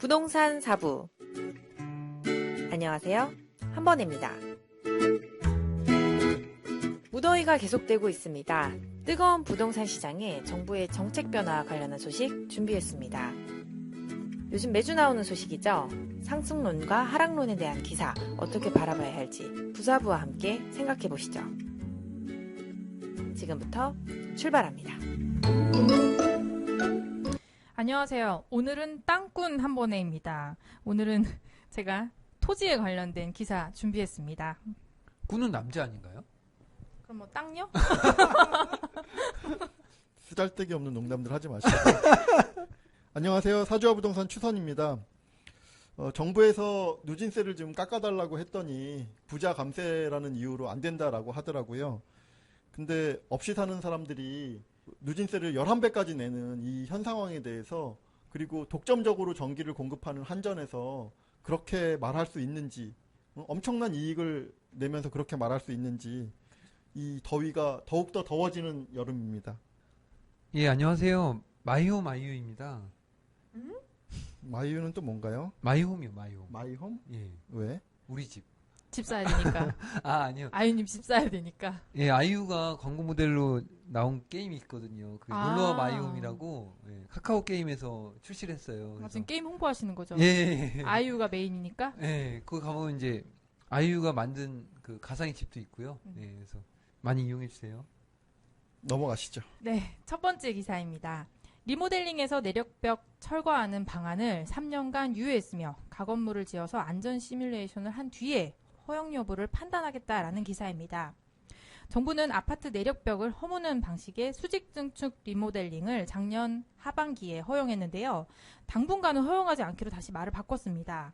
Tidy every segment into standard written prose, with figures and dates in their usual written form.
부동산 4부. 안녕하세요. 한번입니다. 무더위가 계속되고 있습니다. 뜨거운 부동산 시장에 정부의 정책 변화 관련한 소식 준비했습니다. 요즘 매주 나오는 소식이죠. 상승론과 하락론에 대한 기사 어떻게 바라봐야 할지 부사부와 함께 생각해 보시죠. 지금부터 출발합니다. 안녕하세요. 오늘은 땅꾼 한번에입니다. 오늘은 제가 토지에 관련된 기사 준비했습니다. 꾼은 남자 아닌가요? 그럼 뭐 땅요? 쓰잘데기 없는 농담들 하지 마시고. 안녕하세요. 사주와 부동산 추선입니다. 정부에서 누진세를 좀 깎아달라고 했더니 부자 감세라는 이유로 안 된다라고 하더라고요. 근데 없이 사는 사람들이 누진세를 11배까지 내는 이 현 상황에 대해서, 그리고 독점적으로 전기를 공급하는 한전에서 그렇게 말할 수 있는지, 엄청난 이익을 내면서 그렇게 말할 수 있는지, 이 더욱더 더워지는 여름입니다. 예, 안녕하세요. 마이홈입니다. 마이유는 또 뭔가요? 마이홈이요, 마이홈. 마이홈? 예. 왜? 우리 집. 집 사야 되니까. 아니요. 아유님 집 사야 되니까. 예, 아이유가 광고 모델로 나온 게임이 있거든요. 놀러와 마이홈이라고, 예, 카카오 게임에서 출시를 했어요. 지금 게임 홍보하시는 거죠? 예. 아이유가 메인이니까? 예, 거기 가보면 이제 아이유가 만든 그 가상의 집도 있고요. 예, 그래서 많이 이용해주세요. 넘어가시죠. 네, 첫 번째 기사입니다. 리모델링에서 내력벽 철거하는 방안을 3년간 유예했으며 가건물을 지어서 안전 시뮬레이션을 한 뒤에 허용 여부를 판단하겠다라는 기사입니다. 정부는 아파트 내력벽을 허무는 방식의 수직 증축 리모델링을 작년 하반기에 허용했는데요. 당분간은 허용하지 않기로 다시 말을 바꿨습니다.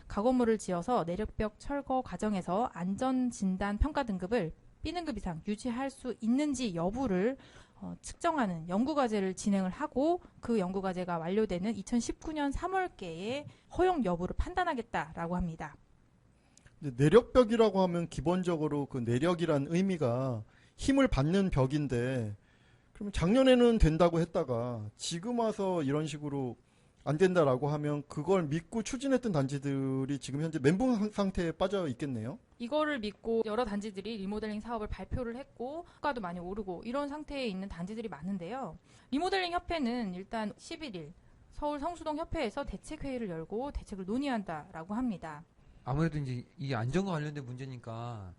가건물을 지어서 내력벽 철거 과정에서 안전진단 평가 등급을 B등급 이상 유지할 수 있는지 여부를 측정하는 연구과제를 진행을 하고, 그 연구과제가 완료되는 2019년 3월께에 허용 여부를 판단하겠다라고 합니다. 내력벽이라고 하면 기본적으로 그 내력이란 의미가 힘을 받는 벽인데, 그러면 작년에는 된다고 했다가 지금 와서 이런 식으로 안 된다라고 하면 그걸 믿고 추진했던 단지들이 지금 현재 멘붕 상태에 빠져 있겠네요. 이거를 믿고 여러 단지들이 리모델링 사업을 발표를 했고 호가도 많이 오르고 이런 상태에 있는 단지들이 많은데요. 리모델링 협회는 일단 11일 서울 성수동 협회에서 대책회의를 열고 대책을 논의한다라고 합니다. 아무래도 이제 이 안전과 관련된 문제니까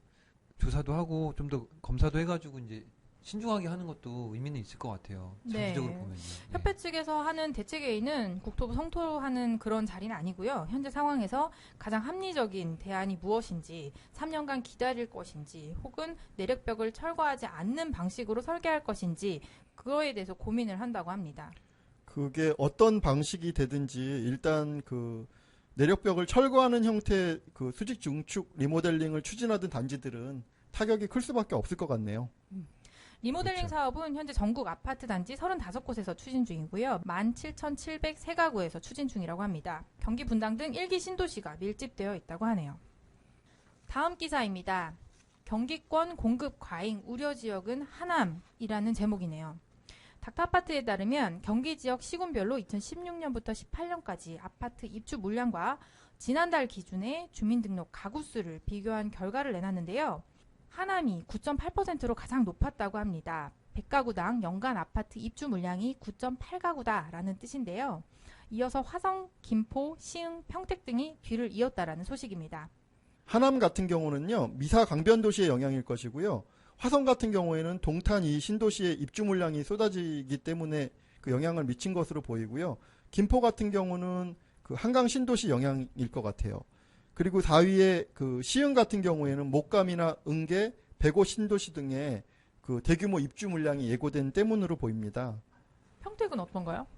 조사도 하고 좀 더 검사도 해가지고 이제 신중하게 하는 것도 의미는 있을 것 같아요. 장기적으로 네. 보면요. 협회 측에서 하는 대책회의는 국토부 성토하는 그런 자리는 아니고요. 현재 상황에서 가장 합리적인 대안이 무엇인지, 3년간 기다릴 것인지, 혹은 내력벽을 철거하지 않는 방식으로 설계할 것인지, 그거에 대해서 고민을 한다고 합니다. 그게 어떤 방식이 되든지 일단 그 내력벽을 철거하는 형태의 그 수직 중축 리모델링을 추진하던 단지들은 타격이 클 수밖에 없을 것 같네요. 리모델링 그렇죠. 사업은 현재 전국 아파트 단지 35곳에서 추진 중이고요. 17,703가구에서 추진 중이라고 합니다. 경기 분당 등 1기 신도시가 밀집되어 있다고 하네요. 다음 기사입니다. 경기권 공급 과잉 우려 지역은 하남이라는 제목이네요. 닥터아파트에 따르면 경기 지역 시군별로 2016년부터 18년까지 아파트 입주 물량과 지난달 기준의 주민등록 가구 수를 비교한 결과를 내놨는데요. 하남이 9.8%로 가장 높았다고 합니다. 100가구당 연간 아파트 입주 물량이 9.8가구다라는 뜻인데요. 이어서 화성, 김포, 시흥, 평택 등이 뒤를 이었다라는 소식입니다. 하남 같은 경우는요, 미사 강변 도시의 영향일 것이고요. 화성 같은 경우에는 동탄 이 신도시의 입주 물량이 쏟아지기 때문에 그 영향을 미친 것으로 보이고요. 김포 같은 경우는 그 한강 신도시 영향일 것 같아요. 그리고 4위에 그 시흥 같은 경우에는 목감이나 응계, 백오 신도시 등의 그 대규모 입주 물량이 예고된 때문으로 보입니다. 평택은 어떤가요?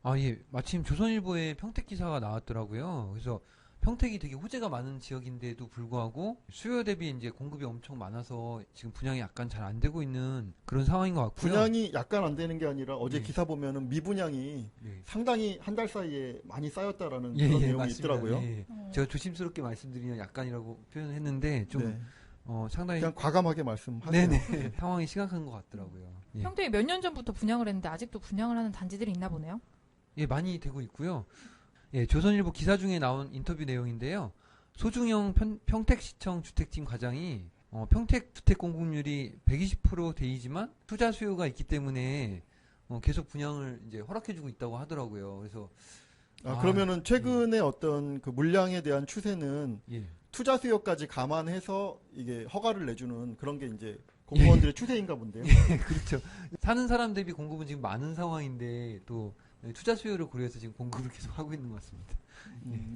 아, 예. 마침 조선일보에 평택 기사가 나왔더라고요. 그래서 평택이 되게 호재가 많은 지역인데도 불구하고 수요 대비 이제 공급이 엄청 많아서 지금 분양이 약간 잘 안 되고 있는 그런 상황인 것 같고요. 분양이 약간 안 되는 게 아니라 어제 예. 기사 보면은 미분양이 예. 상당히 한 달 사이에 많이 쌓였다라는 예, 그런 예, 내용이 맞습니다. 있더라고요. 예. 제가 조심스럽게 말씀드리면 약간이라고 표현했는데 좀 네. 상당히 그냥 과감하게 말씀하세요. 네네 상황이 심각한 것 같더라고요. 예. 평택이 몇 년 전부터 분양을 했는데 아직도 분양을 하는 단지들이 있나 보네요. 예, 많이 되고 있고요. 예, 조선일보 기사 중에 나온 인터뷰 내용인데요. 소중영 평택시청 주택팀 과장이 평택 주택 공급률이 120% 대이지만 투자 수요가 있기 때문에 계속 분양을 이제 허락해주고 있다고 하더라고요. 그래서 그러면은 최근에 어떤 그 물량에 대한 추세는 예. 투자 수요까지 감안해서 이게 허가를 내주는 그런 게 이제 공무원들의 추세인가 본데요. 예, 그렇죠. 사는 사람 대비 공급은 지금 많은 상황인데 또 투자 수요를 고려해서 지금 공급을 계속 하고 있는 것 같습니다.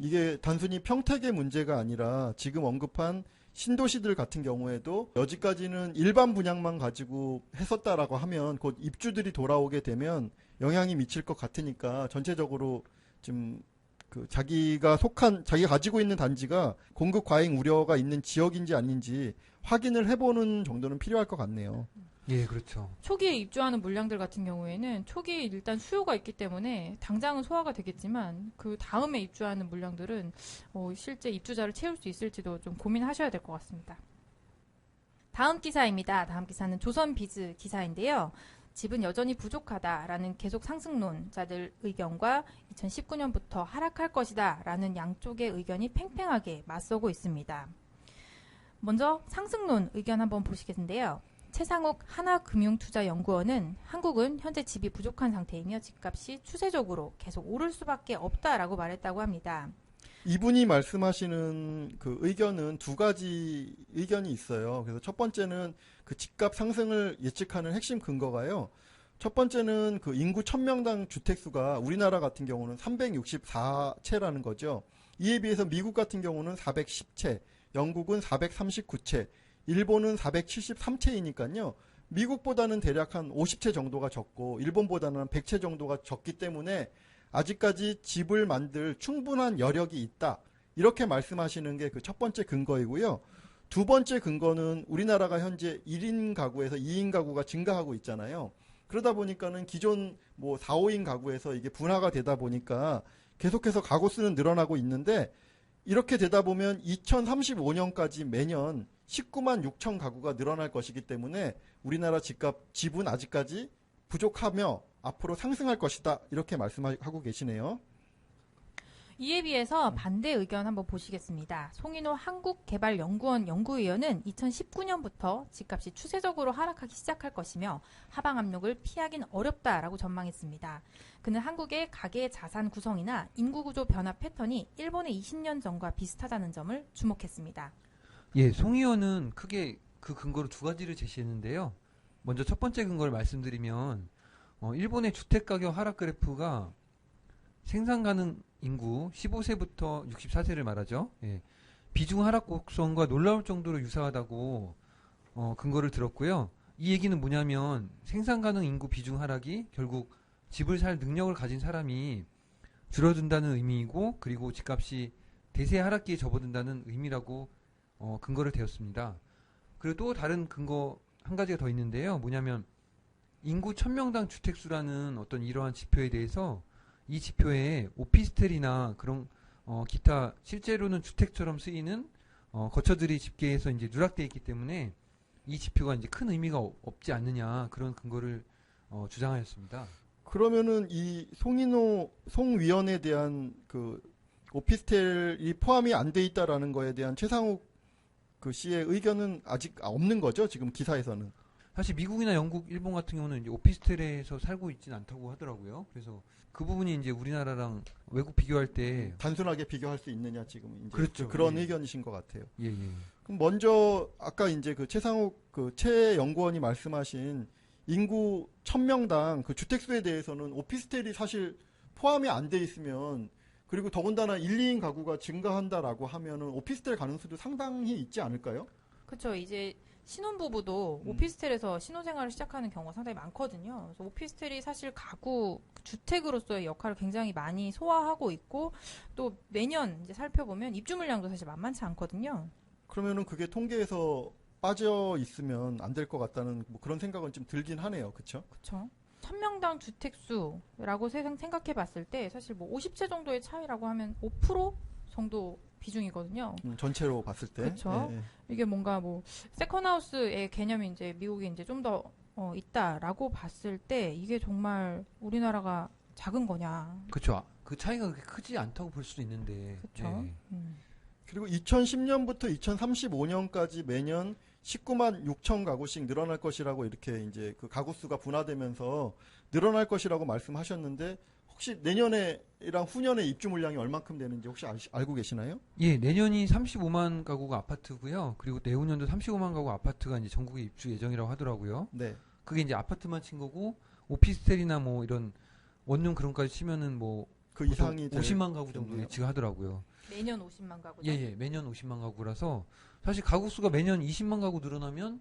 이게 단순히 평택의 문제가 아니라 지금 언급한 신도시들 같은 경우에도 여지까지는 일반 분양만 가지고 했었다라고 하면 곧 입주들이 돌아오게 되면 영향이 미칠 것 같으니까 전체적으로 좀 그 자기가 가지고 있는 단지가 공급 과잉 우려가 있는 지역인지 아닌지 확인을 해보는 정도는 필요할 것 같네요. 예, 그렇죠. 초기에 입주하는 물량들 같은 경우에는 초기에 일단 수요가 있기 때문에 당장은 소화가 되겠지만 그 다음에 입주하는 물량들은 실제 입주자를 채울 수 있을지도 좀 고민하셔야 될 것 같습니다. 다음 기사입니다. 다음 기사는 조선비즈 기사인데요. 집은 여전히 부족하다라는 계속 상승론자들 의견과 2019년부터 하락할 것이다라는 양쪽의 의견이 팽팽하게 맞서고 있습니다. 먼저 상승론 의견 한번 보시겠는데요. 최상욱 하나금융투자연구원은 한국은 현재 집이 부족한 상태이며 집값이 추세적으로 계속 오를 수밖에 없다라고 말했다고 합니다. 이분이 말씀하시는 그 의견은 두 가지 의견이 있어요. 그래서 첫 번째는 그 집값 상승을 예측하는 핵심 근거가요. 첫 번째는 그 인구 1000명당 주택수가 우리나라 같은 경우는 364채라는 거죠. 이에 비해서 미국 같은 경우는 410채, 영국은 439채, 일본은 473채이니까요. 미국보다는 대략 한 50채 정도가 적고 일본보다는 한 100채 정도가 적기 때문에 아직까지 집을 만들 충분한 여력이 있다. 이렇게 말씀하시는 게 그 첫 번째 근거이고요. 두 번째 근거는 우리나라가 현재 1인 가구에서 2인 가구가 증가하고 있잖아요. 그러다 보니까는 기존 4, 5인 가구에서 이게 분화가 되다 보니까 계속해서 가구 수는 늘어나고 있는데 이렇게 되다 보면 2035년까지 매년 19만 6천 가구가 늘어날 것이기 때문에 우리나라 집은 아직까지 부족하며 앞으로 상승할 것이다. 이렇게 말씀하고 계시네요. 이에 비해서 반대 의견 한번 보시겠습니다. 송인호 한국개발연구원 연구위원은 2019년부터 집값이 추세적으로 하락하기 시작할 것이며 하방 압력을 피하긴 어렵다라고 전망했습니다. 그는 한국의 가계 자산 구성이나 인구구조 변화 패턴이 일본의 20년 전과 비슷하다는 점을 주목했습니다. 예, 송 의원은 크게 그 근거로 두 가지를 제시했는데요. 먼저 첫 번째 근거를 말씀드리면 일본의 주택가격 하락 그래프가 생산 가능 인구 15세부터 64세를 말하죠. 예. 비중 하락 곡선과 놀라울 정도로 유사하다고 근거를 들었고요. 이 얘기는 뭐냐면 생산 가능 인구 비중 하락이 결국 집을 살 능력을 가진 사람이 줄어든다는 의미이고 그리고 집값이 대세 하락기에 접어든다는 의미라고 근거를 대었습니다. 그리고 또 다른 근거 한 가지가 더 있는데요. 뭐냐면 인구 1000명당 주택수라는 어떤 이러한 지표에 대해서 이 지표에 오피스텔이나 그런 기타 실제로는 주택처럼 쓰이는 거처들이 집계해서 이제 누락되어 있기 때문에 이 지표가 이제 큰 의미가 없지 않느냐 그런 근거를 주장하였습니다. 그러면은 이 송 위원에 대한 그 오피스텔이 포함이 안 돼 있다라는 거에 대한 최상욱 그 씨의 의견은 아직 없는 거죠? 지금 기사에서는. 사실 미국이나 영국, 일본 같은 경우는 이제 오피스텔에서 살고 있진 않다고 하더라고요. 그래서 그 부분이 이제 우리나라랑 외국 비교할 때 단순하게 비교할 수 있느냐 지금 이제 그렇죠. 그런 예. 의견이신 것 같아요. 예. 그럼 먼저 아까 이제 그 최상욱 그 최 연구원이 말씀하신 인구 1000명당 그 주택수에 대해서는 오피스텔이 사실 포함이 안 돼 있으면 그리고 더군다나 1, 2인 가구가 증가한다라고 하면은 오피스텔 가능성도 상당히 있지 않을까요? 그렇죠. 이제 신혼부부도 오피스텔에서 신혼생활을 시작하는 경우가 상당히 많거든요. 그래서 오피스텔이 사실 가구, 주택으로서의 역할을 굉장히 많이 소화하고 있고 또 매년 이제 살펴보면 입주 물량도 사실 만만치 않거든요. 그러면은 그게 통계에서 빠져 있으면 안 될 것 같다는 뭐 그런 생각은 좀 들긴 하네요. 그렇죠? 그렇죠. 1000명당 주택수라고 생각해 봤을 때 사실 뭐 50채 정도의 차이라고 하면 5% 정도 비중이거든요. 전체로 봤을 때. 그렇죠. 예, 예. 이게 뭔가 뭐 세컨하우스의 개념이 이제 미국이 이제 좀 더 있다라고 봤을 때 이게 정말 우리나라가 작은 거냐. 그렇죠. 그 차이가 그렇게 크지 않다고 볼 수도 있는데. 그쵸. 네. 그리고 2010년부터 2035년까지 매년 19만 6천 가구씩 늘어날 것이라고 이렇게 이제 그 가구 수가 분화되면서 늘어날 것이라고 말씀하셨는데 혹시 내년에랑 후년에 입주 물량이 얼만큼 되는지 혹시 알고 계시나요? 예, 내년이 35만 가구가 아파트고요. 그리고 내후년도 35만 가구 아파트가 이제 전국에 입주 예정이라고 하더라고요. 네. 그게 이제 아파트만 친 거고 오피스텔이나 뭐 이런 원룸 그런 거까지 치면은 뭐 그 이상이 될 50만 가구 정도 텐데요. 예측하더라고요. 매년 50만 가구죠. 예, 예. 매년 50만 가구라서 사실 가구 수가 매년 20만 가구 늘어나면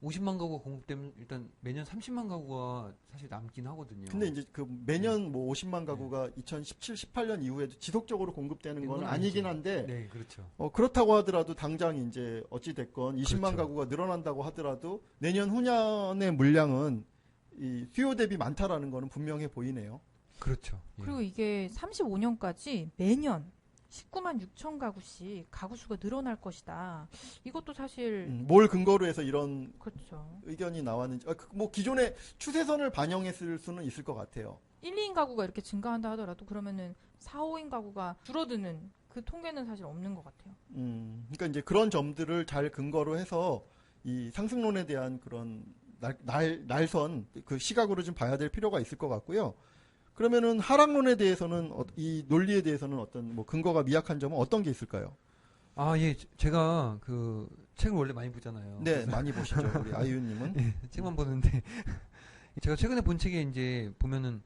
50만 가구가 공급되면 일단 매년 30만 가구가 사실 남긴 하거든요. 근데 이제 그 매년 뭐 50만 가구가 2017, 18년 이후에도 지속적으로 공급되는 건 아니긴 한데 네, 그렇죠. 그렇다고 하더라도 당장 이제 어찌 됐건 20만 그렇죠. 가구가 늘어난다고 하더라도 내년 후년의 물량은 이 수요 대비 많다라는 거는 분명해 보이네요. 그렇죠. 예. 그리고 이게 35년까지 매년 19만 6천 가구씩 가구 수가 늘어날 것이다. 이것도 사실 뭘 근거로 해서 이런 그렇죠. 의견이 나왔는지 뭐 기존의 추세선을 반영했을 수는 있을 것 같아요. 1, 2인 가구가 이렇게 증가한다 하더라도 그러면은 4, 5인 가구가 줄어드는 그 통계는 사실 없는 것 같아요. 그러니까 이제 그런 점들을 잘 근거로 해서 이 상승론에 대한 그런 날선 그 시각으로 좀 봐야 될 필요가 있을 것 같고요. 그러면은 하락론에 대해서는 이 논리에 대해서는 어떤 뭐 근거가 미약한 점은 어떤 게 있을까요? 아, 예. 제가 그 책을 원래 많이 보잖아요. 네, 많이 보시죠, 우리 아이유님은. 네, 책만 보는데 제가 최근에 본 책에 이제 보면은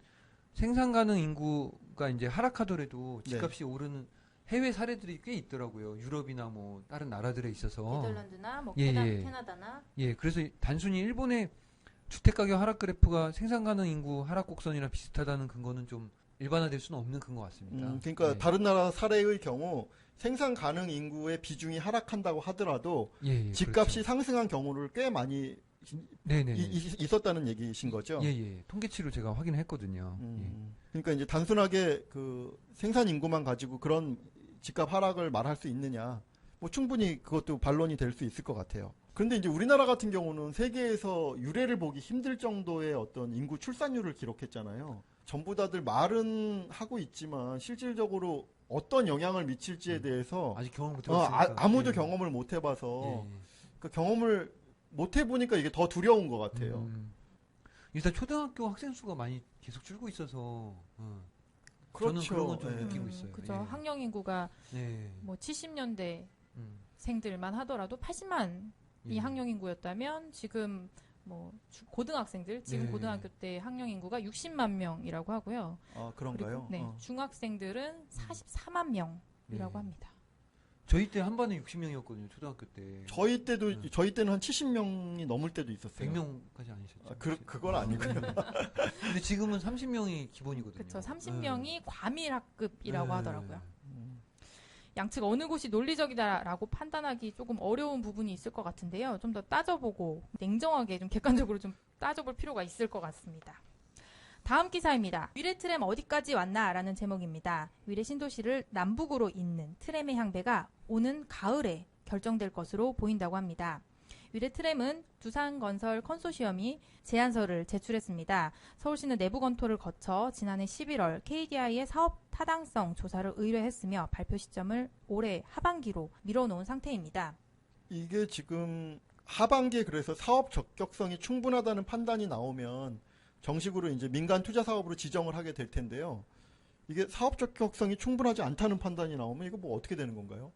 생산 가능 인구가 이제 하락하더라도 집값이 오르는 해외 사례들이 꽤 있더라고요. 유럽이나 뭐 다른 나라들에 있어서. 네덜란드나 뭐 예, 캐나다나 예, 그래서 단순히 일본의 주택 가격 하락 그래프가 생산 가능 인구 하락 곡선이랑 비슷하다는 근거는 좀 일반화될 수는 없는 근거 같습니다. 그러니까 예. 다른 나라 사례의 경우 생산 가능 인구의 비중이 하락한다고 하더라도 예, 예, 집값이 그렇죠. 상승한 경우를 꽤 많이 네네. 있었다는 얘기신 거죠. 예, 예. 통계치로 제가 확인했거든요. 예. 그러니까 이제 단순하게 그 생산 인구만 가지고 그런 집값 하락을 말할 수 있느냐? 뭐 충분히 그것도 반론이 될 수 있을 것 같아요. 그런데 이제 우리나라 같은 경우는 세계에서 유례를 보기 힘들 정도의 어떤 인구 출산율을 기록했잖아요. 전부 다들 말은 하고 있지만 실질적으로 어떤 영향을 미칠지에 대해서 아직 경험 못 해봤으니까. 아무도 예. 경험을 못 해봐서 예, 예. 그 경험을 못 해보니까 이게 더 두려운 것 같아요. 일단 초등학교 학생 수가 많이 계속 줄고 있어서 저는 그렇죠. 그런 건 좀 예. 느끼고 있어요. 그죠. 예. 학령 인구가 네. 뭐 70년대 음. 생들만 하더라도 80만이 예. 학령 인구였다면 지금 뭐 고등학생들 지금 네. 고등학교 때 학령 인구가 60만 명이라고 하고요. 그런가요? 그리고 네, 중학생들은 44만 명이라고 네. 합니다. 저희 때 한 반에 60명이었거든요. 초등학교 때. 저희 때는 한 70명이 넘을 때도 있었어요. 100명까지 아니셨죠. 그건 아니고요. 근데 지금은 30명이 기본이거든요. 그렇죠. 30명이 과밀학급이라고 네. 하더라고요. 양측 어느 곳이 논리적이다라고 판단하기 조금 어려운 부분이 있을 것 같은데요. 좀 더 따져보고 냉정하게 좀 객관적으로 좀 따져볼 필요가 있을 것 같습니다. 다음 기사입니다. 위례 트램 어디까지 왔나라는 제목입니다. 위례 신도시를 남북으로 잇는 트램의 향배가 오는 가을에 결정될 것으로 보인다고 합니다. 위례 트램은 두산건설 컨소시엄이 제안서를 제출했습니다. 서울시는 내부 검토를 거쳐 지난해 11월 KDI의 사업 타당성 조사를 의뢰했으며 발표 시점을 올해 하반기로 미뤄놓은 상태입니다. 이게 지금 하반기에 그래서 사업 적격성이 충분하다는 판단이 나오면 정식으로 이제 민간 투자 사업으로 지정을 하게 될 텐데요. 이게 사업 적격성이 충분하지 않다는 판단이 나오면 이거 뭐 어떻게 되는 건가요?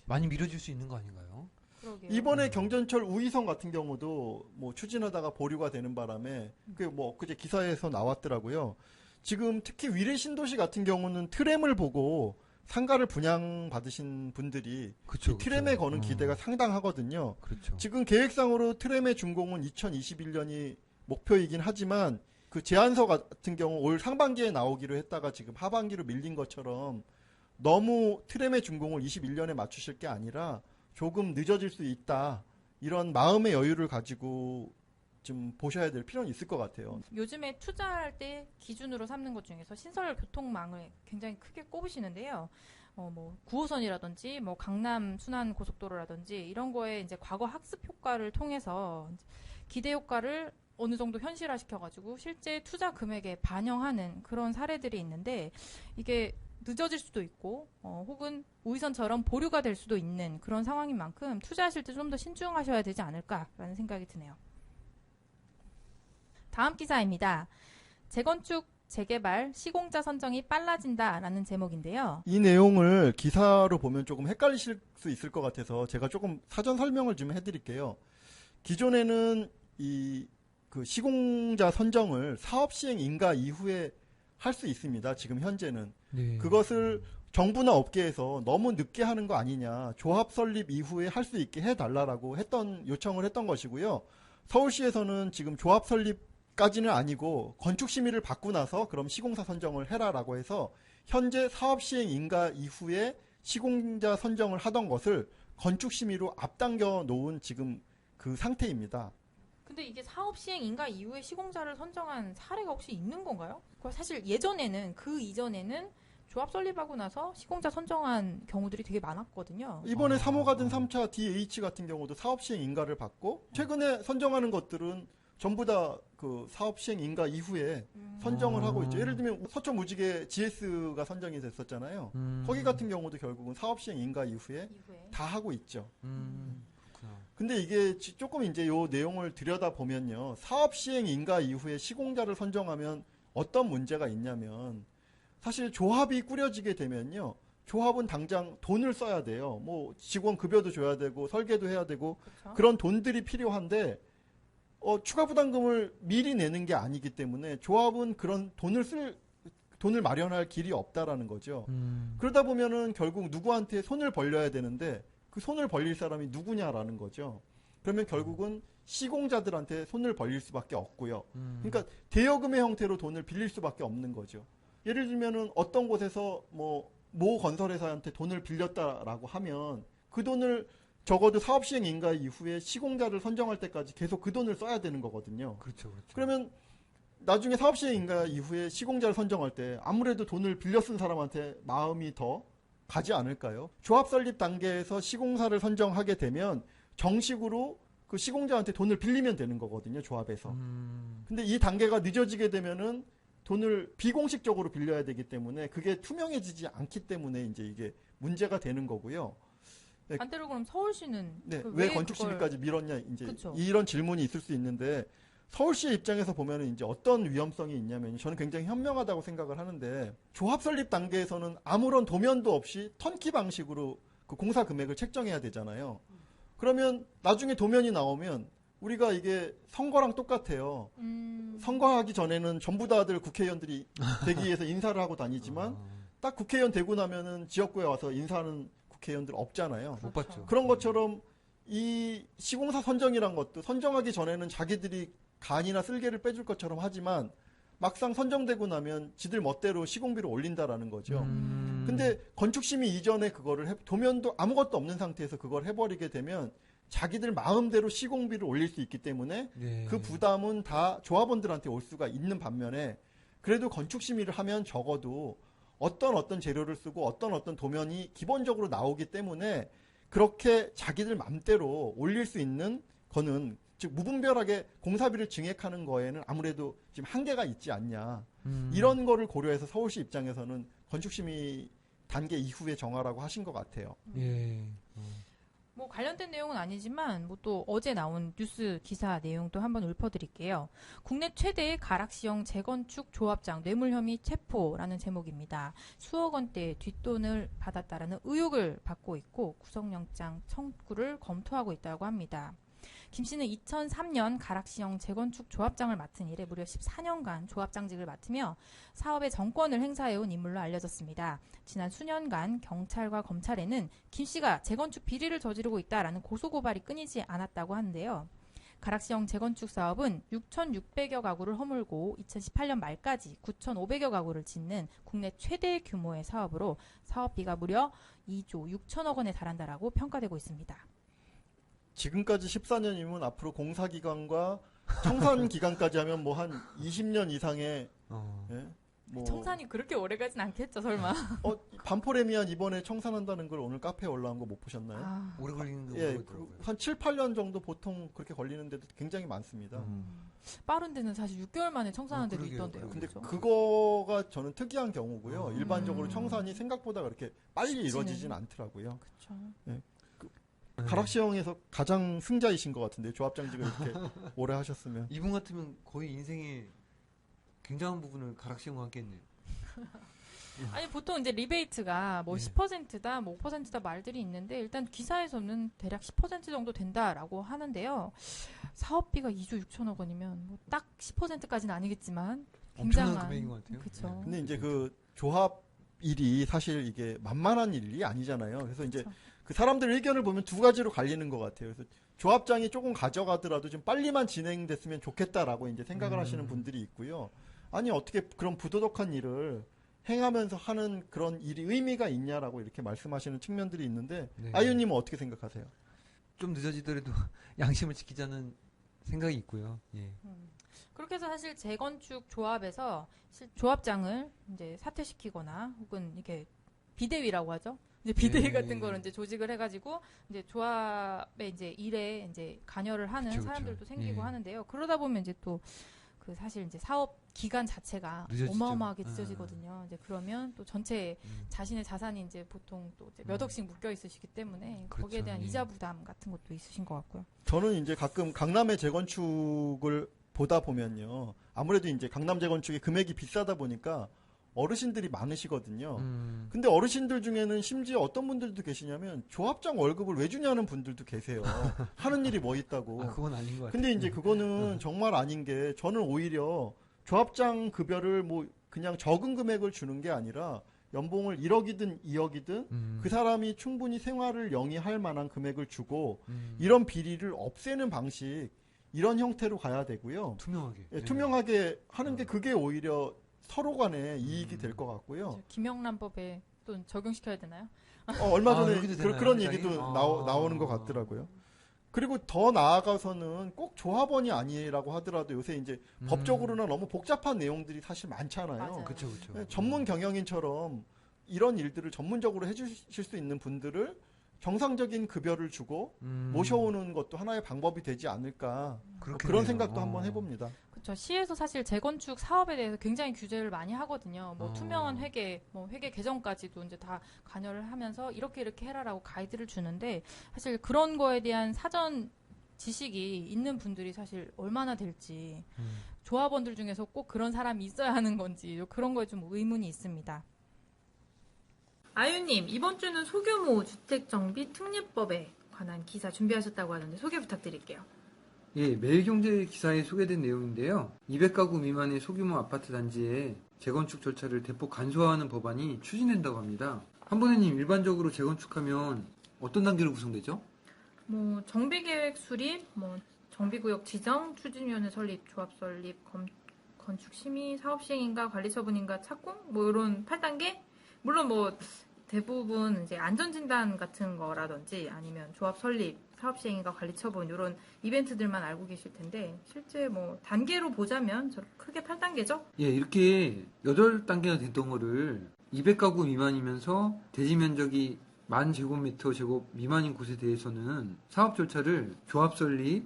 많이 미뤄질 수 있는 거 아닌가요? 그러게요. 이번에 경전철 우이성 같은 경우도 뭐 추진하다가 보류가 되는 바람에 그 뭐 엊그제 기사에서 나왔더라고요. 지금 특히 위례 신도시 같은 경우는 트램을 보고 상가를 분양받으신 분들이 그쵸, 이 트램에 그쵸. 거는 기대가 상당하거든요. 그렇죠. 지금 계획상으로 트램의 준공은 2021년이 목표이긴 하지만 그 제안서 같은 경우 올 상반기에 나오기로 했다가 지금 하반기로 밀린 것처럼 너무 트램의 준공을 21년에 맞추실 게 아니라 조금 늦어질 수 있다. 이런 마음의 여유를 가지고 좀 보셔야 될 필요는 있을 것 같아요. 요즘에 투자할 때 기준으로 삼는 것 중에서 신설 교통망을 굉장히 크게 꼽으시는데요. 뭐 9호선이라든지 뭐 강남 순환 고속도로라든지 이런 거에 이제 과거 학습 효과를 통해서 기대 효과를 어느 정도 현실화시켜가지고 실제 투자 금액에 반영하는 그런 사례들이 있는데 이게 늦어질 수도 있고 혹은 우위선처럼 보류가 될 수도 있는 그런 상황인 만큼 투자하실 때 좀 더 신중하셔야 되지 않을까라는 생각이 드네요. 다음 기사입니다. 재건축, 재개발, 시공자 선정이 빨라진다라는 제목인데요. 이 내용을 기사로 보면 조금 헷갈리실 수 있을 것 같아서 제가 조금 사전 설명을 좀 해드릴게요. 기존에는 그 시공자 선정을 사업 시행 인가 이후에 할 수 있습니다. 지금 현재는. 네. 그것을 정부나 업계에서 너무 늦게 하는 거 아니냐. 조합 설립 이후에 할 수 있게 해달라고 요청을 했던 것이고요. 서울시에서는 지금 조합 설립까지는 아니고 건축 심의를 받고 나서 그럼 시공사 선정을 해라라고 해서 현재 사업 시행 인가 이후에 시공자 선정을 하던 것을 건축 심의로 앞당겨 놓은 지금 그 상태입니다. 근데 이게 사업 시행 인가 이후에 시공자를 선정한 사례가 혹시 있는 건가요? 사실 예전에는 그 이전에는 조합 설립하고 나서 시공자 선정한 경우들이 되게 많았거든요. 이번에 3호 가든 3차 DH 같은 경우도 사업 시행 인가를 받고 최근에 선정하는 것들은 전부 다 그 사업 시행 인가 이후에 선정을 하고 있죠. 예를 들면 서초 무지개 GS가 선정이 됐었잖아요. 거기 같은 경우도 결국은 사업 시행 인가 이후에 다 하고 있죠. 그렇구나. 근데 이게 조금 이제 요 내용을 들여다보면요. 사업 시행 인가 이후에 시공자를 선정하면 어떤 문제가 있냐면 사실 조합이 꾸려지게 되면요. 조합은 당장 돈을 써야 돼요. 뭐 직원 급여도 줘야 되고 설계도 해야 되고 그쵸? 그런 돈들이 필요한데 추가 부담금을 미리 내는 게 아니기 때문에 조합은 그런 돈을 마련할 길이 없다라는 거죠. 그러다 보면은 결국 누구한테 손을 벌려야 되는데 그 손을 벌릴 사람이 누구냐라는 거죠. 그러면 결국은 시공자들한테 손을 벌릴 수밖에 없고요. 그러니까 대여금의 형태로 돈을 빌릴 수밖에 없는 거죠. 예를 들면은 어떤 곳에서 모 건설회사한테 돈을 빌렸다라고 하면 그 돈을 적어도 사업 시행 인가 이후에 시공자를 선정할 때까지 계속 그 돈을 써야 되는 거거든요. 그렇죠, 그렇죠. 그러면 나중에 사업 시행 인가 이후에 시공자를 선정할 때 아무래도 돈을 빌려 쓴 사람한테 마음이 더 가지 않을까요? 조합 설립 단계에서 시공사를 선정하게 되면 정식으로 그 시공자한테 돈을 빌리면 되는 거거든요, 조합에서. 근데 이 단계가 늦어지게 되면은 돈을 비공식적으로 빌려야 되기 때문에 그게 투명해지지 않기 때문에 이제 이게 문제가 되는 거고요. 네. 반대로 그럼 서울시는 네, 왜 건축 심의까지 미뤘냐 이제 그쵸. 이런 질문이 있을 수 있는데 서울시의 입장에서 보면은 이제 어떤 위험성이 있냐면 저는 굉장히 현명하다고 생각을 하는데 조합 설립 단계에서는 아무런 도면도 없이 턴키 방식으로 그 공사 금액을 책정해야 되잖아요. 그러면 나중에 도면이 나오면 우리가 이게 선거랑 똑같아요. 선거하기 전에는 전부 다들 국회의원들이 되기 위해서 인사를 하고 다니지만 딱 국회의원 되고 나면은 지역구에 와서 인사하는 국회의원들 없잖아요. 못 봤죠. 그런 것처럼 이 시공사 선정이란 것도 선정하기 전에는 자기들이 간이나 쓸개를 빼줄 것처럼 하지만 막상 선정되고 나면 지들 멋대로 시공비를 올린다라는 거죠. 근데 건축심의 이전에 그거를 도면도 아무것도 없는 상태에서 그걸 해버리게 되면 자기들 마음대로 시공비를 올릴 수 있기 때문에 네. 그 부담은 다 조합원들한테 올 수가 있는 반면에 그래도 건축심의를 하면 적어도 어떤 재료를 쓰고 어떤 도면이 기본적으로 나오기 때문에 그렇게 자기들 맘대로 올릴 수 있는 거는 즉 무분별하게 공사비를 증액하는 거에는 아무래도 지금 한계가 있지 않냐. 이런 거를 고려해서 서울시 입장에서는 건축심의 단계 이후에 정하라고 하신 것 같아요. 예. 뭐 관련된 내용은 아니지만 뭐 또 어제 나온 뉴스 기사 내용도 한번 읊어드릴게요. 국내 최대의 가락시형 재건축 조합장 뇌물 혐의 체포라는 제목입니다. 수억 원대 뒷돈을 받았다라는 의혹을 받고 있고 구속영장 청구를 검토하고 있다고 합니다. 김 씨는 2003년 가락시형 재건축 조합장을 맡은 이래 무려 14년간 조합장직을 맡으며 사업의 정권을 행사해온 인물로 알려졌습니다. 지난 수년간 경찰과 검찰에는 김 씨가 재건축 비리를 저지르고 있다라는 고소고발이 끊이지 않았다고 하는데요. 가락시형 재건축 사업은 6,600여 가구를 허물고 2018년 말까지 9,500여 가구를 짓는 국내 최대 규모의 사업으로 사업비가 무려 2조 6천억 원에 달한다라고 평가되고 있습니다. 지금까지 14년이면 앞으로 공사기간과 청산기간까지 하면 뭐 한 20년 이상의 예? 뭐 청산이 그렇게 오래 가진 않겠죠, 설마. 반포레미안 이번에 청산한다는 걸 오늘 카페에 올라온 거 못 보셨나요? 아, 오래 걸리는 거 예, 모르더라고요. 한 7, 8년 정도 보통 그렇게 걸리는데도 굉장히 많습니다. 빠른 데는 사실 6개월 만에 청산한 데도 그러게요, 있던데요. 그러게요. 근데 그렇죠? 그거가 저는 특이한 경우고요. 일반적으로 음. 청산이 생각보다 그렇게 빨리 쉽지는. 이루어지진 않더라고요. 그렇죠. 네. 가락시형에서 가장 승자이신 것 같은데 조합장직을 이렇게 오래 하셨으면. 이분 같으면 거의 인생의 굉장한 부분을 가락시형과 함께 했네요. 아니 보통 이제 리베이트가 뭐 네. 10%다, 뭐 5%다 말들이 있는데 일단 기사에서는 대략 10% 정도 된다라고 하는데요. 사업비가 2조 6천억 원이면 뭐 딱 10%까지는 아니겠지만 엄청난 굉장한 금액인 것 같아요. 그쵸. 근데 이제 그 조합 일이 사실 이게 만만한 일이 아니잖아요. 그래서 이제 그쵸. 그 사람들 의견을 보면 두 가지로 갈리는 것 같아요. 그래서 조합장이 조금 가져가더라도 좀 빨리만 진행됐으면 좋겠다라고 이제 생각을 하시는 분들이 있고요. 아니 어떻게 그런 부도덕한 일을 행하면서 하는 그런 일이 의미가 있냐라고 이렇게 말씀하시는 측면들이 있는데 네. 아이유님은 어떻게 생각하세요? 좀 늦어지더라도 양심을 지키자는 생각이 있고요. 예. 그렇게 해서 사실 재건축 조합에서 조합장을 이제 사퇴시키거나 혹은 이렇게 비대위라고 하죠. 이제 비대위 네. 같은 거를 이제 조직을 해가지고 이제 조합의 이제 일에 이제 관여를 하는 그쵸, 그쵸. 사람들도 생기고 예. 하는데요. 그러다 보면 이제 또 그 사실 이제 사업 기간 자체가 늦어지죠. 어마어마하게 아. 늦어지거든요. 이제 그러면 또 전체 자신의 자산이 이제 보통 또 이제 몇 억씩 묶여 있으시기 때문에 거기에 그렇죠. 대한 예. 이자 부담 같은 것도 있으신 것 같고요. 저는 이제 가끔 강남의 재건축을 보다 보면요. 아무래도 이제 강남 재건축의 금액이 비싸다 보니까 어르신들이 많으시거든요. 근데 어르신들 중에는 심지어 어떤 분들도 계시냐면 조합장 월급을 왜 주냐는 분들도 계세요. 하는 일이 뭐 있다고. 아, 그건 아닌 것 같아요. 근데 이제 그거는 정말 아닌 게 저는 오히려 조합장 급여를 뭐 그냥 적은 금액을 주는 게 아니라 연봉을 1억이든 2억이든 그 사람이 충분히 생활을 영위할 만한 금액을 주고 이런 비리를 없애는 방식 이런 형태로 가야 되고요. 투명하게. 예, 투명하게 하는 게 그게 오히려 서로 간에 이익이 될 것 같고요. 김영란법에 또 적용시켜야 되나요? 얼마 아, 전에 여기도 되나요, 그런 굉장히? 얘기도 아. 나오는 것 같더라고요. 그리고 더 나아가서는 꼭 조합원이 아니라고 하더라도 요새 이제 법적으로는 너무 복잡한 내용들이 사실 많잖아요. 맞아요. 그렇죠, 그렇죠. 예, 전문 경영인처럼 이런 일들을 전문적으로 해주실 수 있는 분들을 정상적인 급여를 주고 모셔오는 것도 하나의 방법이 되지 않을까 뭐 그렇겠네요. 그런 생각도 한번 해봅니다. 그렇죠. 시에서 사실 재건축 사업에 대해서 굉장히 규제를 많이 하거든요. 뭐 어. 투명한 회계, 뭐 회계 개정까지도 이제 다 관여를 하면서 이렇게 해라라고 가이드를 주는데 사실 그런 거에 대한 사전 지식이 있는 분들이 사실 얼마나 될지 조합원들 중에서 꼭 그런 사람이 있어야 하는 건지 그런 거에 좀 의문이 있습니다. 아유님, 이번 주는 소규모 주택정비 특례법에 관한 기사 준비하셨다고 하는데 소개 부탁드릴게요. 예, 매일경제 기사에 소개된 내용인데요. 200가구 미만의 소규모 아파트 단지에 재건축 절차를 대폭 간소화하는 법안이 추진된다고 합니다. 한번혜님, 일반적으로 재건축하면 어떤 단계로 구성되죠? 뭐 정비계획 수립, 뭐 정비구역 지정, 추진위원회 설립, 조합 설립, 건축 심의, 사업 시행인가, 관리 처분인가, 착공, 뭐 이런 8단계? 물론 뭐 대부분 이제 안전진단 같은 거라든지 아니면 조합 설립, 사업 시행인가, 관리 처분 이런 이벤트들만 알고 계실 텐데 실제 뭐 단계로 보자면 저 크게 8단계죠? 예, 이렇게 8단계가 됐던 거를 200가구 미만이면서 대지 면적이 10,000제곱미터 제곱 미만인 곳에 대해서는 사업 절차를 조합 설립,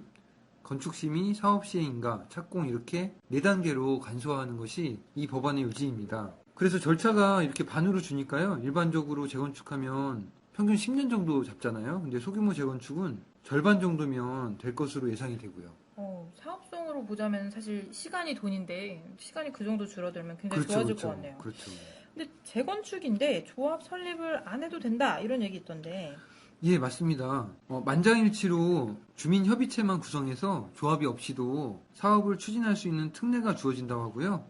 건축 심의, 사업 시행인가, 착공 이렇게 4단계로 간소화하는 것이 이 법안의 요지입니다. 그래서 절차가 이렇게 반으로 주니까요. 일반적으로 재건축하면 평균 10년 정도 잡잖아요. 근데 소규모 재건축은 절반 정도면 될 것으로 예상이 되고요. 사업성으로 보자면 사실 시간이 돈인데 시간이 그 정도 줄어들면 굉장히 좋아질 것 같네요. 그렇죠. 근데 재건축인데 조합 설립을 안 해도 된다 이런 얘기 있던데 예, 맞습니다. 만장일치로 주민협의체만 구성해서 조합이 없이도 사업을 추진할 수 있는 특례가 주어진다고 하고요.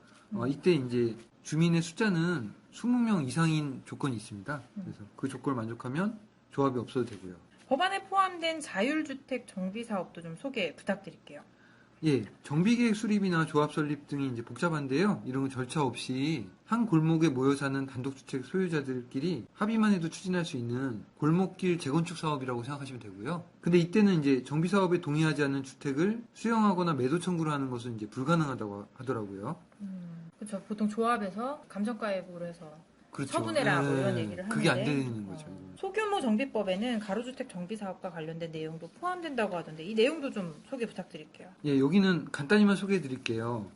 이때 이제 주민의 숫자는 20명 이상인 조건이 있습니다. 그래서 그 조건을 만족하면 조합이 없어도 되고요. 법안에 포함된 자율주택 정비 사업도 좀 소개 부탁드릴게요. 예, 정비계획 수립이나 조합 설립 등이 이제 복잡한데요. 이런 절차 없이 한 골목에 모여 사는 단독주택 소유자들끼리 합의만 해도 추진할 수 있는 골목길 재건축 사업이라고 생각하시면 되고요. 근데 이때는 이제 정비 사업에 동의하지 않는 주택을 수용하거나 매도 청구를 하는 것은 이제 불가능하다고 하더라고요. 그렇죠. 보통 조합에서 감정가액으로 해서 그렇죠. 처분해라 뭐 이런 얘기를 하는데 그게 안 되는 거죠. 소규모 정비법에는 가로주택 정비사업과 관련된 내용도 포함된다고 하던데 이 내용도 좀 소개 부탁드릴게요. 예, 여기는 간단히만 소개해 드릴게요.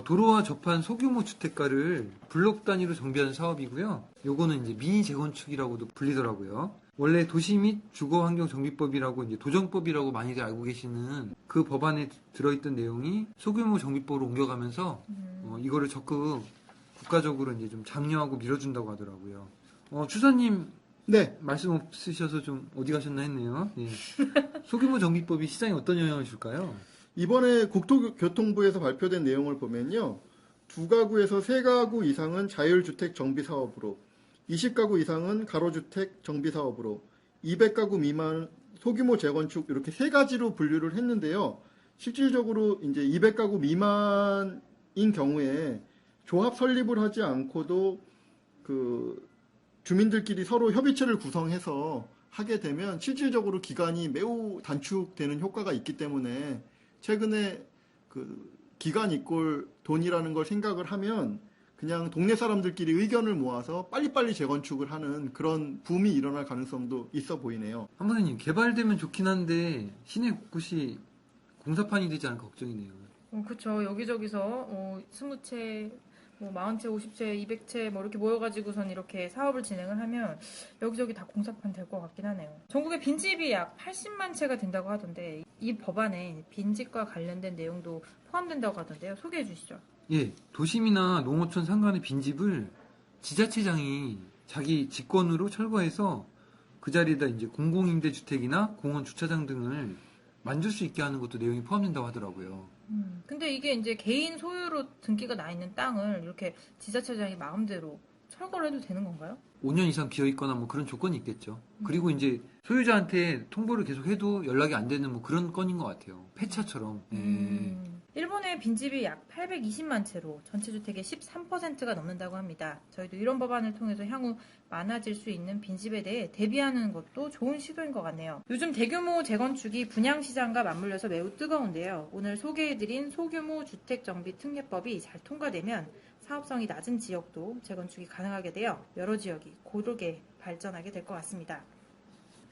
도로와 접한 소규모 주택가를 블록 단위로 정비하는 사업이고요. 요거는 이제 미니 재건축이라고도 불리더라고요. 원래 도시 및 주거환경정비법이라고 이제 도정법이라고 많이들 알고 계시는 그 법안에 들어있던 내용이 소규모 정비법으로 옮겨가면서 이거를 적극 국가적으로 이제 좀 장려하고 밀어준다고 하더라고요. 추사님 네. 말씀 없으셔서 좀 어디 가셨나 했네요. 예. 소규모 정비법이 시장에 어떤 영향을 줄까요? 이번에 국토교통부에서 발표된 내용을 보면요. 2가구에서 3가구 이상은 자율주택 정비사업으로, 20가구 이상은 가로주택 정비사업으로, 200가구 미만 소규모 재건축 이렇게 3가지로 분류를 했는데요. 실질적으로 이제 200가구 미만인 경우에 조합 설립을 하지 않고도 그 주민들끼리 서로 협의체를 구성해서 하게 되면 실질적으로 기간이 매우 단축되는 효과가 있기 때문에 최근에 그 기간 이꼴 돈이라는 걸 생각을 하면 그냥 동네 사람들끼리 의견을 모아서 빨리빨리 재건축을 하는 그런 붐이 일어날 가능성도 있어 보이네요. 한번님 개발되면 좋긴 한데 시내 곳곳이 공사판이 되지 않을까 걱정이네요. 그렇죠. 여기저기서 20채, 뭐 40채, 50채, 200채 뭐 이렇게 모여가지고선 이렇게 사업을 진행을 하면 여기저기 다 공사판 될 것 같긴 하네요. 전국에 빈집이 약 80만 채가 된다고 하던데 이 법안에 빈집과 관련된 내용도 포함된다고 하던데요. 소개해 주시죠. 예, 도심이나 농어촌 상간의 빈집을 지자체장이 자기 직권으로 철거해서 그 자리에다 이제 공공임대주택이나 공원 주차장 등을 만들 수 있게 하는 것도 내용이 포함된다고 하더라고요. 근데 이게 이제 개인 소유로 등기가 나 있는 땅을 이렇게 지자체장이 마음대로 철거를 해도 되는 건가요? 5년 이상 비어 있거나 뭐 그런 조건이 있겠죠. 그리고 이제 소유자한테 통보를 계속 해도 연락이 안 되는 뭐 그런 건인 것 같아요. 폐차처럼. 예. 일본의 빈집이 약 820만 채로 전체 주택의 13%가 넘는다고 합니다. 저희도 이런 법안을 통해서 향후 많아질 수 있는 빈집에 대해 대비하는 것도 좋은 시도인 것 같네요. 요즘 대규모 재건축이 분양시장과 맞물려서 매우 뜨거운데요. 오늘 소개해드린 소규모 주택정비특례법이 잘 통과되면 사업성이 낮은 지역도 재건축이 가능하게 되어 여러 지역이 고르게 발전하게 될 것 같습니다.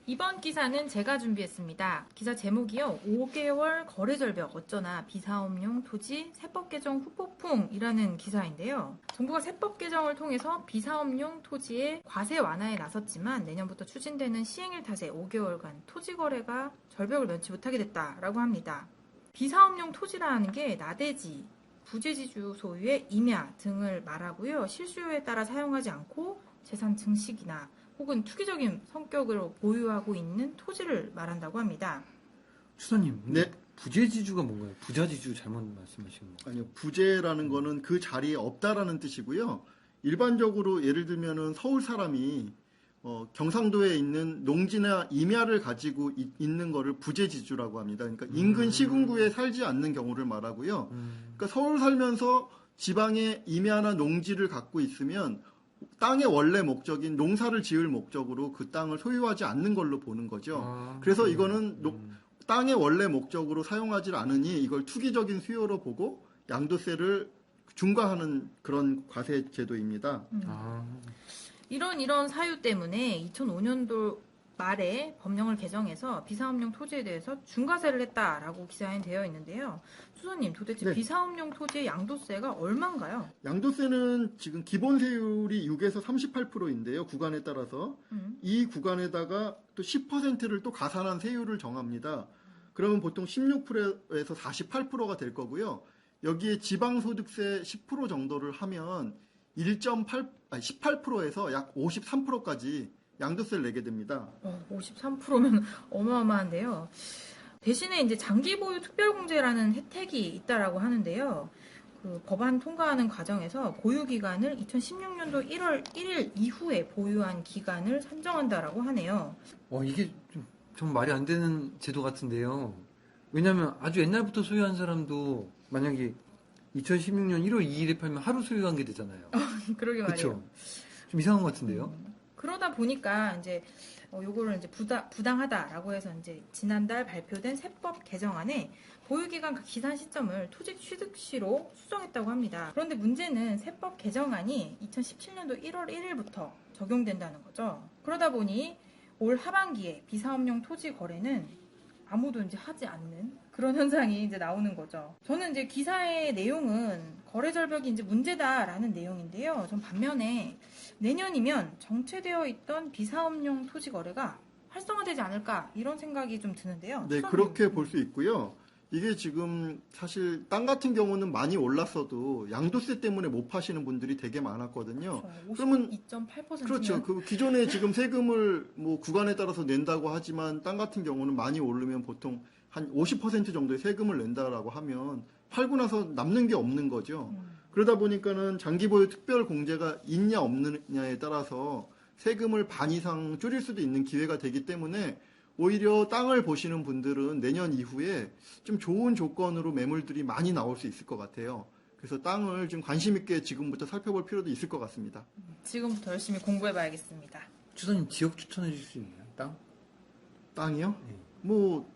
이번 기사는 제가 준비했습니다. 기사 제목이요. 5개월 거래절벽 어쩌나 비사업용 토지 세법 개정 후폭풍이라는 기사인데요. 정부가 세법 개정을 통해서 비사업용 토지의 과세 완화에 나섰지만 내년부터 추진되는 시행일 탓에 5개월간 토지 거래가 절벽을 면치 못하게 됐다라고 합니다. 비사업용 토지라는 게 나대지, 부재지주 소유의 임야 등을 말하고요. 실수요에 따라 사용하지 않고 재산 증식이나 혹은 투기적인 성격으로 보유하고 있는 토지를 말한다고 합니다. 추사님, 네. 부재지주가 뭔가요? 부자지주 잘못 말씀하신 건가요? 아니요. 부재라는 거는 그 자리에 없다라는 뜻이고요. 일반적으로 예를 들면은 서울 사람이 경상도에 있는 농지나 임야를 가지고 있는 거를 부재지주라고 합니다. 그러니까 인근 시군구에 살지 않는 경우를 말하고요. 그러니까 서울 살면서 지방에 임야나 농지를 갖고 있으면 땅의 원래 목적인 농사를 지을 목적으로 그 땅을 소유하지 않는 걸로 보는 거죠. 그래서 이거는 땅의 원래 목적으로 사용하지 않으니 이걸 투기적인 수요로 보고 양도세를 중과하는 그런 과세 제도입니다. 이런 사유 때문에 2005년도 말에 법령을 개정해서 비사업용 토지에 대해서 중과세를 했다라고 기사에 되어 있는데요. 수사님, 도대체 네. 비사업용 토지의 양도세가 얼마인가요? 양도세는 지금 기본 세율이 6에서 38%인데요. 구간에 따라서 이 구간에다가 또 10%를 또 가산한 세율을 정합니다. 그러면 보통 16%에서 48%가 될 거고요. 여기에 지방소득세 10% 정도를 하면 18%에서 약 53%까지 양도세를 내게 됩니다. 53%면 어마어마한데요. 대신에 이제 장기 보유 특별공제라는 혜택이 있다라고 하는데요. 그 법안 통과하는 과정에서 보유 기간을 2016년도 1월 1일 이후에 보유한 기간을 산정한다라고 하네요. 이게 좀 말이 안 되는 제도 같은데요. 왜냐하면 아주 옛날부터 소유한 사람도 만약에 2016년 1월 2일에 팔면 하루 소유한 게 되잖아요. 그러게 말이에요. 그렇죠. 좀 이상한 것 같은데요. 그러다 보니까 이제 요거를 이제 부당하다라고 해서 이제 지난달 발표된 세법 개정안에 보유기간 기산 시점을 토지 취득시로 수정했다고 합니다. 그런데 문제는 세법 개정안이 2017년도 1월 1일부터 적용된다는 거죠. 그러다 보니 올 하반기에 비사업용 토지 거래는 아무도 이제 하지 않는 그런 현상이 이제 나오는 거죠. 저는 이제 기사의 내용은 거래 절벽이 이제 문제다라는 내용인데요. 전 반면에 내년이면 정체되어 있던 비사업용 토지 거래가 활성화되지 않을까 이런 생각이 좀 드는데요. 네, 그렇게 볼 수 있고요. 이게 지금 사실 땅 같은 경우는 많이 올랐어도 양도세 때문에 못 파시는 분들이 되게 많았거든요. 그러면 52.8%면 그렇죠. 그 기존에 지금 세금을 뭐 구간에 따라서 낸다고 하지만 땅 같은 경우는 많이 오르면 보통 한 50% 정도의 세금을 낸다라고 하면 팔고 나서 남는 게 없는 거죠. 그러다 보니까는 장기 보유 특별 공제가 있냐 없느냐에 따라서 세금을 반 이상 줄일 수도 있는 기회가 되기 때문에 오히려 땅을 보시는 분들은 내년 이후에 좀 좋은 조건으로 매물들이 많이 나올 수 있을 것 같아요. 그래서 땅을 좀 관심 있게 지금부터 살펴볼 필요도 있을 것 같습니다. 지금부터 열심히 공부해봐야겠습니다. 추선님 지역 추천해 주실 수 있나요? 땅? 땅이요? 네. 뭐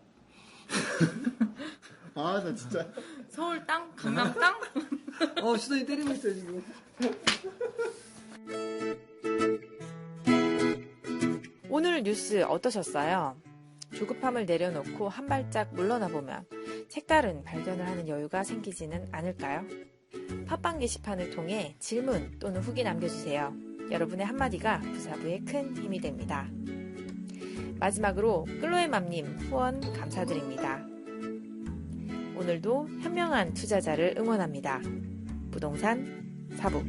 아, 나 진짜 서울 땅? 강남 땅? 추선님 때리고 있어요 지금. 오늘 뉴스 어떠셨어요? 조급함을 내려놓고 한 발짝 물러나 보면 색다른 발견을 하는 여유가 생기지는 않을까요? 팟빵 게시판을 통해 질문 또는 후기 남겨주세요. 여러분의 한마디가 부사부에 큰 힘이 됩니다. 마지막으로 끌로의 맘님 후원 감사드립니다. 오늘도 현명한 투자자를 응원합니다. 부동산 사부